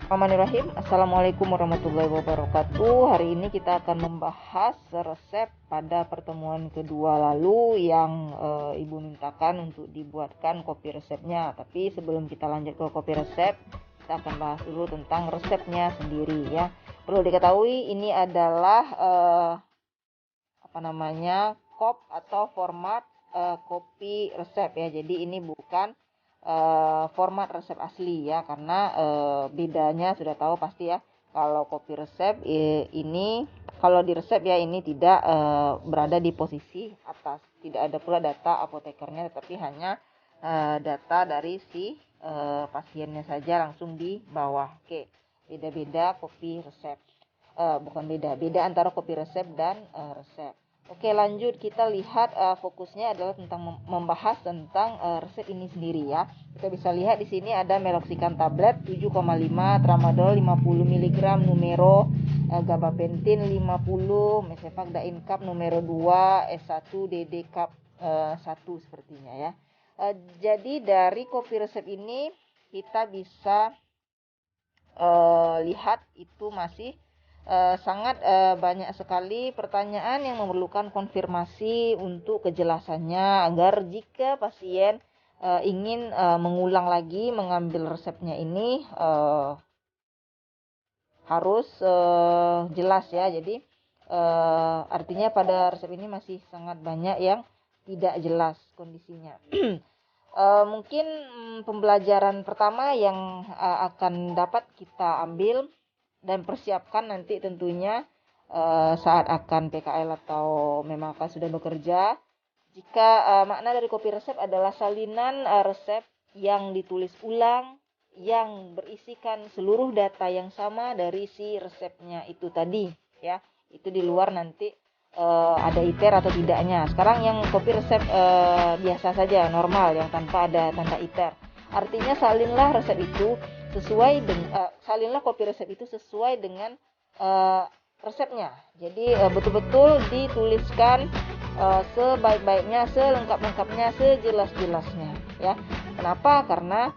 Bismillahirrahmanirrahim. Assalamualaikum warahmatullahi wabarakatuh. Hari ini kita akan membahas resep pada pertemuan kedua lalu yang Ibu mintakan untuk dibuatkan kopi resepnya. Tapi sebelum kita lanjut ke kopi resep, kita akan bahas dulu tentang resepnya sendiri ya. Perlu diketahui ini adalah kop atau format kopi resep ya. Jadi ini bukan format resep asli ya, karena bedanya sudah tahu pasti ya. Kalau kopi resep ini, kalau di resep ya ini tidak berada di posisi atas, tidak ada pula data apotekernya, tetapi hanya data dari si pasiennya saja langsung di bawah. Oke, beda-beda kopi resep, bukan beda antara kopi resep dan resep. Oke, lanjut kita lihat fokusnya adalah tentang membahas tentang resep ini sendiri ya. Kita bisa lihat di sini ada meloxicam tablet 7,5, tramadol 50 mg, numero gabapentin 50, mesefagdain cup numero 2, S1 DD cup 1 sepertinya ya. Jadi dari kopi resep ini kita bisa lihat itu masih sangat banyak sekali pertanyaan yang memerlukan konfirmasi untuk kejelasannya, agar jika pasien ingin mengulang lagi mengambil resepnya ini harus jelas ya. Jadi artinya pada resep ini masih sangat banyak yang tidak jelas kondisinya. Mungkin pembelajaran pertama yang akan dapat kita ambil dan persiapkan nanti tentunya saat akan PKL atau memang akan sudah bekerja. Jika makna dari kopi resep adalah salinan resep yang ditulis ulang, yang berisikan seluruh data yang sama dari si resepnya itu tadi ya. Itu di luar nanti ada ITER atau tidaknya. Sekarang yang kopi resep biasa saja, normal, yang tanpa ada tanda ITER. Artinya salinlah resep itu sesuai dengan salinlah kopi resep itu sesuai dengan resepnya. Jadi betul-betul dituliskan sebaik-baiknya, selengkap-lengkapnya, sejelas-jelasnya ya. Kenapa? Karena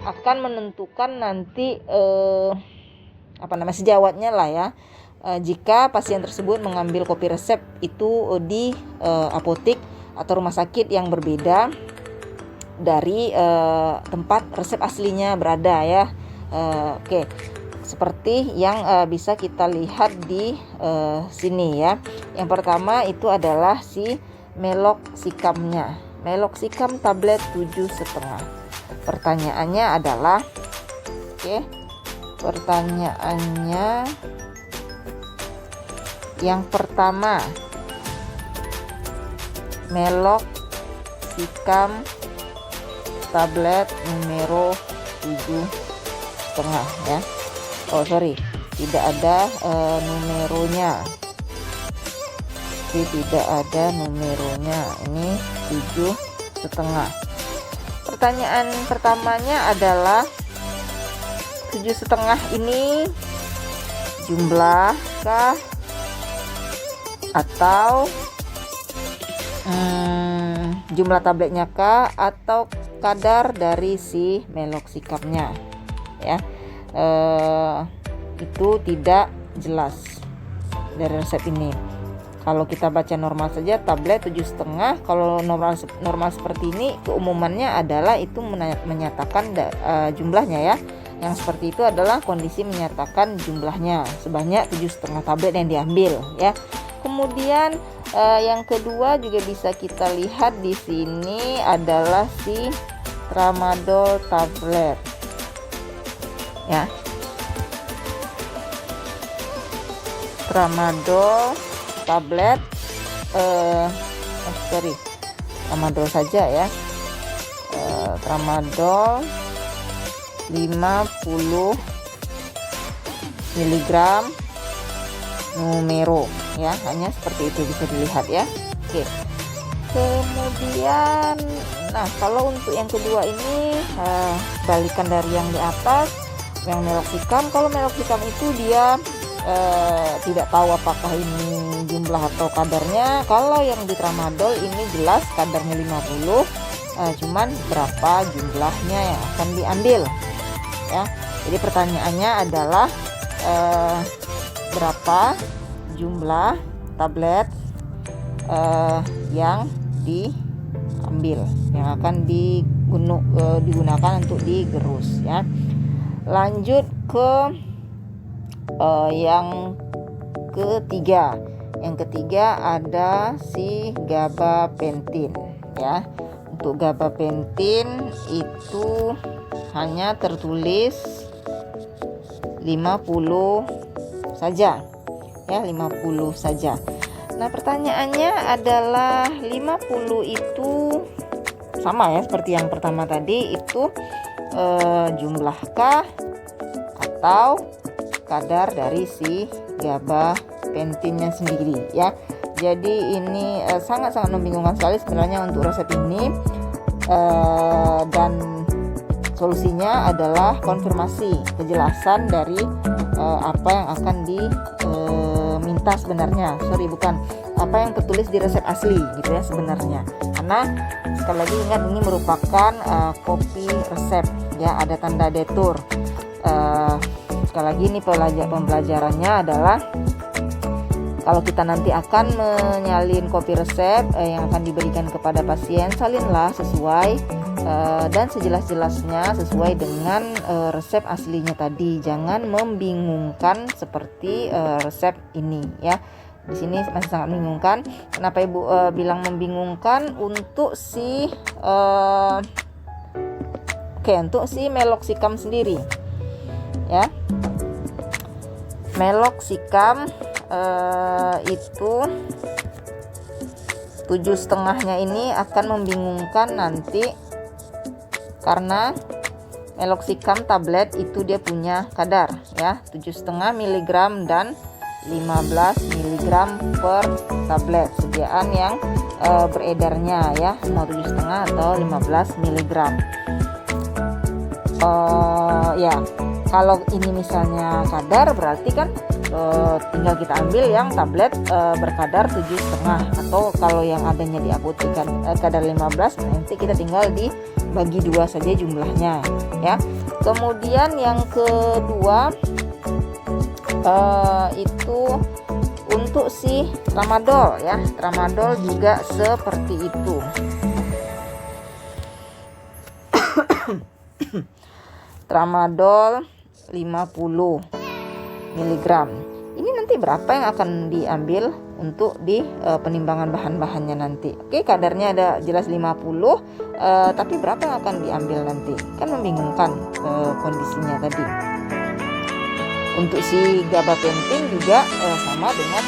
akan menentukan nanti sejawatnya lah ya. Jika pasien tersebut mengambil kopi resep itu di apotik atau rumah sakit yang berbeda dari tempat resep aslinya berada ya. Oke, seperti yang bisa kita lihat di sini ya. Yang pertama itu adalah si meloxicamnya, meloxicam tablet 7,5. Pertanyaannya adalah, pertanyaannya yang pertama, meloxicam tablet numero 7,5 ya. Tidak ada numeronya. Tidak ada numeronya. Ini 7,5. Pertanyaan pertamanya adalah 7,5 ini jumlahkah atau jumlah tabletnya kah, atau kadar dari si meloxicamnya ya. Itu tidak jelas dari resep ini. Kalau kita baca normal saja tablet 7,5. Kalau normal seperti ini keumumannya adalah itu menyatakan jumlahnya ya. Yang seperti itu adalah kondisi menyatakan jumlahnya sebanyak 7,5 tablet yang diambil ya. Kemudian yang kedua juga bisa kita lihat di sini adalah si tramadol tablet ya. Tramadol tablet tramadol saja ya. Tramadol 50 mg numero ya, hanya seperti itu bisa dilihat ya. Oke. Kemudian kalau untuk yang kedua ini balikan dari yang di atas, yang meloxicam. Kalau meloxicam itu dia tidak tahu apakah ini jumlah atau kadarnya. Kalau yang di tramadol ini jelas kadarnya 50, cuman berapa jumlahnya yang akan diambil ya. Jadi pertanyaannya adalah berapa jumlah tablet yang diambil, yang akan digunakan untuk digerus ya. Lanjut ke yang ketiga. Yang ketiga ada si gabapentin ya. Untuk gabapentin itu hanya tertulis 50 saja ya, 50 saja. Nah, pertanyaannya adalah 50 itu sama ya seperti yang pertama tadi, itu jumlahkah atau kadar dari si gabapentinnya sendiri ya. Jadi ini sangat-sangat membingungkan sekali sebenarnya untuk resep ini, dan solusinya adalah konfirmasi kejelasan dari apa yang akan diminta sebenarnya. Bukan apa yang tertulis di resep asli gitu ya sebenarnya. Karena sekali lagi ingat, ini merupakan kopi resep ya, ada tanda detur. Sekali lagi ini pembelajarannya adalah kalau kita nanti akan menyalin kopi resep yang akan diberikan kepada pasien, salinlah sesuai dan sejelas-jelasnya sesuai dengan resep aslinya tadi. Jangan membingungkan seperti resep ini ya. Di sini masih sangat membingungkan. Kenapa Ibu bilang membingungkan? Untuk si untuk si meloxicam sendiri ya. Meloxicam itu 7,5-nya ini akan membingungkan nanti, karena meloxicam tablet itu dia punya kadar ya, 7,5 mg dan 15 mg per tablet sediaan yang beredarnya ya, mau 7,5 atau 15 mg. Ya, kalau ini misalnya kadar berarti kan tinggal kita ambil yang tablet berkadar 7,5, atau kalau yang adanya di apotek kadar 15, nanti kita tinggal dibagi 2 saja jumlahnya ya. Kemudian yang kedua itu untuk si tramadol ya. Tramadol juga seperti itu. Tramadol 50 mg. Ini nanti berapa yang akan diambil untuk di penimbangan bahan-bahannya nanti. Oke, kadarnya ada jelas 50, tapi berapa yang akan diambil nanti? Kan membingungkan kondisinya tadi. Untuk si gabapentin juga sama dengan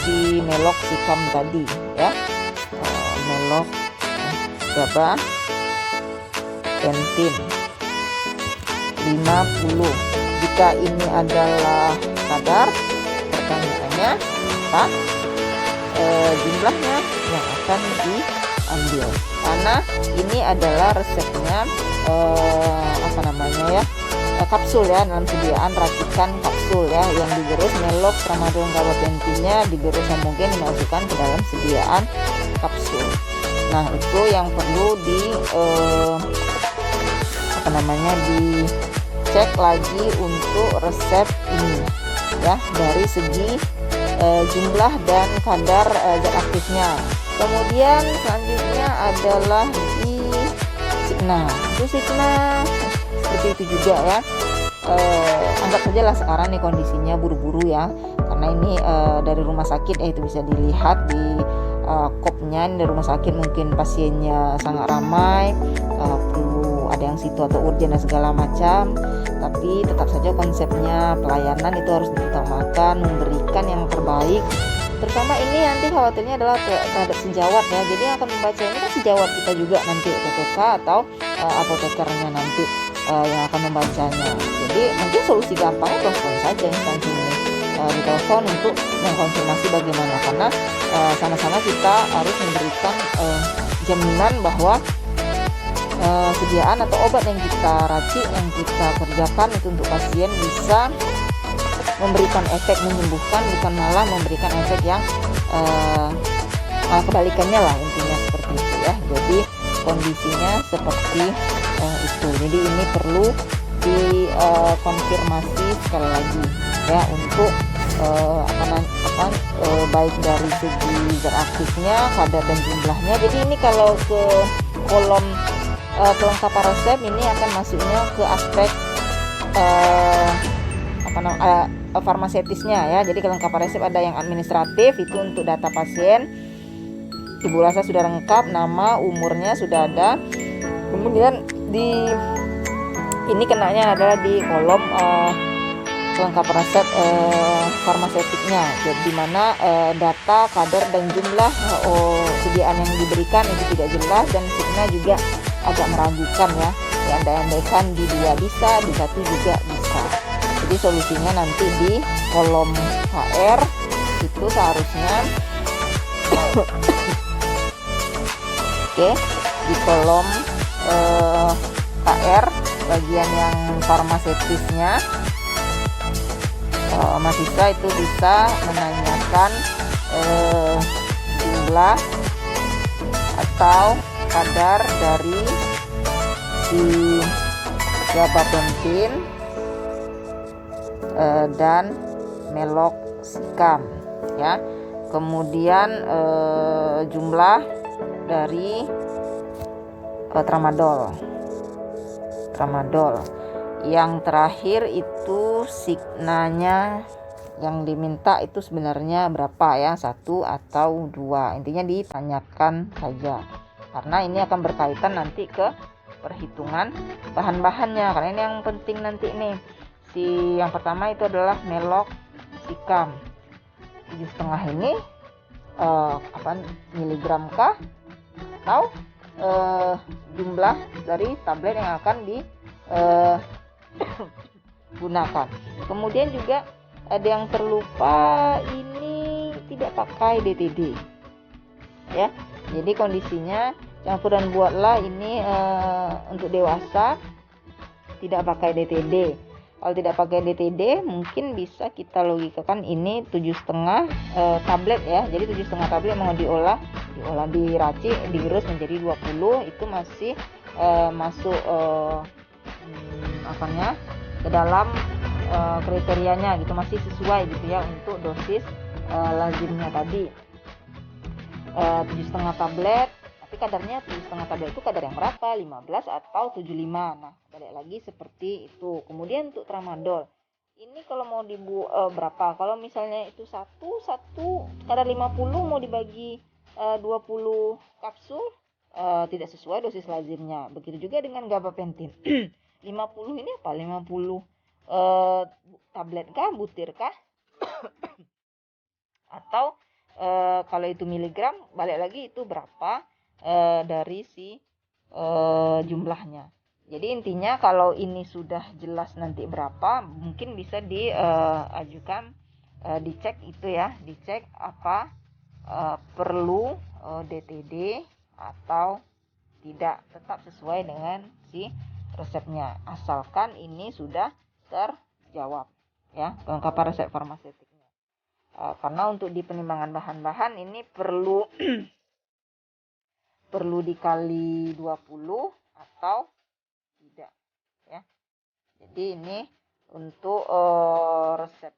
si meloxicam tadi ya. Gabapentin 50. Jika ini adalah kadar, pertanyaannya apa? Jumlahnya yang akan diambil, karena ini adalah resepnya kapsul ya, dalam sediaan racikan kapsul ya, yang digerus melox tramadol gabapentinnya digerus homogen dimasukkan ke dalam sediaan kapsul. Nah, itu yang perlu dicek lagi untuk resep ini ya, dari segi jumlah dan kadar zat aktifnya. Kemudian selanjutnya adalah di Signa. Itu Signa seperti itu juga ya. Anggap saja lah sekarang nih kondisinya buru-buru ya, karena ini dari rumah sakit itu bisa dilihat di kopnya. Dari rumah sakit mungkin pasiennya sangat ramai, perlu ada yang situ atau urgen dan segala macam, tapi tetap saja konsepnya pelayanan itu harus diutamakan, memberikan yang terbaik. Terutama ini nanti khawatirnya adalah terhadap sejawat ya, jadi yang akan membaca ini kan sejawat kita juga nanti, PPK atau apotekernya nanti yang akan membacanya. Jadi mungkin solusi gampangnya telepon saja instansi ini, ditelepon untuk mengkonfirmasi bagaimana, karena sama-sama kita harus memberikan jaminan bahwa sediaan atau obat yang kita racik, yang kita kerjakan itu untuk pasien bisa memberikan efek menyembuhkan, bukan malah memberikan efek yang kebalikannya lah, intinya seperti itu ya. Jadi kondisinya seperti itu. Jadi ini perlu dikonfirmasi sekali lagi ya untuk baik dari segi zat aktifnya, kadar dan jumlahnya. Jadi ini kalau ke kolom kelengkapan resep ini akan masuknya ke aspek farmaseutisnya ya. Jadi kelengkapan resep ada yang administratif, itu untuk data pasien, ibu rasa sudah lengkap, nama, umurnya sudah ada. Kemudian ini kenanya adalah di kolom kelengkapan resep farmaseutiknya, jadi di mana data, kadar dan jumlah sediaan yang diberikan itu tidak jelas, dan sebenarnya juga agak meragukan ya. Andai-andaikan di 2 bisa, di 1 juga bisa. Jadi solusinya nanti di kolom HR itu seharusnya oke, di kolom HR bagian yang farmaseutisnya, mahasiswa itu bisa menanyakan jumlah atau kadar dari si gabapentin dan meloxicam ya. Kemudian jumlah dari tramadol. Yang terakhir itu signanya yang diminta itu sebenarnya berapa ya, 1 atau 2, intinya ditanyakan saja, karena ini akan berkaitan nanti ke perhitungan bahan-bahannya. Karena ini yang penting nanti nih, yang pertama itu adalah meloxicam 7,5 ini miligram kah, atau jumlah dari tablet yang akan digunakan. Kemudian juga ada yang terlupa, ini tidak pakai DTD ya. Jadi kondisinya campuran buatlah ini untuk dewasa, tidak pakai DTD. Kalau tidak pakai DTD mungkin bisa kita logikakan ini 7,5 tablet ya. Jadi 7,5 tablet mau diolah diracik, digerus menjadi 20, itu masih masuk ke dalam kriterianya gitu, masih sesuai gitu ya untuk dosis lazimnya tadi 7,5 tablet. Tapi kadarnya 7,5 tablet itu kadar yang berapa, 15 atau 75. Nah, balik lagi seperti itu. Kemudian untuk tramadol ini kalau mau berapa, kalau misalnya itu satu kadar 50 mau dibagi 20 kapsul, tidak sesuai dosis lazimnya. Begitu juga dengan gabapentin 50 ini apa, 50 tablet kah, butir kah atau kalau itu miligram, balik lagi itu berapa dari si jumlahnya. Jadi intinya kalau ini sudah jelas nanti berapa, mungkin bisa diajukan dicek itu ya, dicek apa perlu DTD atau tidak, tetap sesuai dengan si resepnya, asalkan ini sudah terjawab ya, kelengkapan resep farmaseutiknya. Karena untuk di penimbangan bahan-bahan ini perlu dikali 20 atau tidak ya. Jadi ini untuk resep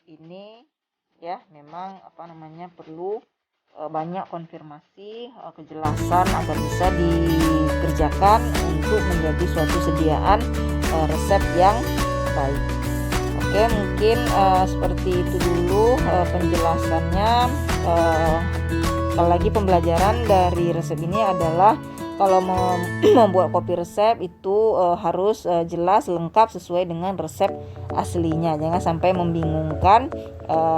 ini ya, memang perlu banyak konfirmasi, kejelasan agar bisa dikerjakan untuk menjadi suatu sediaan resep yang baik. Oke, mungkin seperti itu dulu penjelasannya. Sekali lagi, pembelajaran dari resep ini adalah kalau membuat kopi resep itu harus jelas, lengkap, sesuai dengan resep aslinya. Jangan sampai membingungkan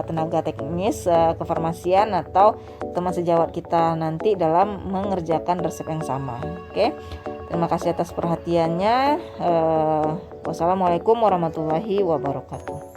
tenaga teknis kefarmasian atau teman sejawat kita nanti dalam mengerjakan resep yang sama. Oke, terima kasih atas perhatiannya. Wassalamualaikum warahmatullahi wabarakatuh.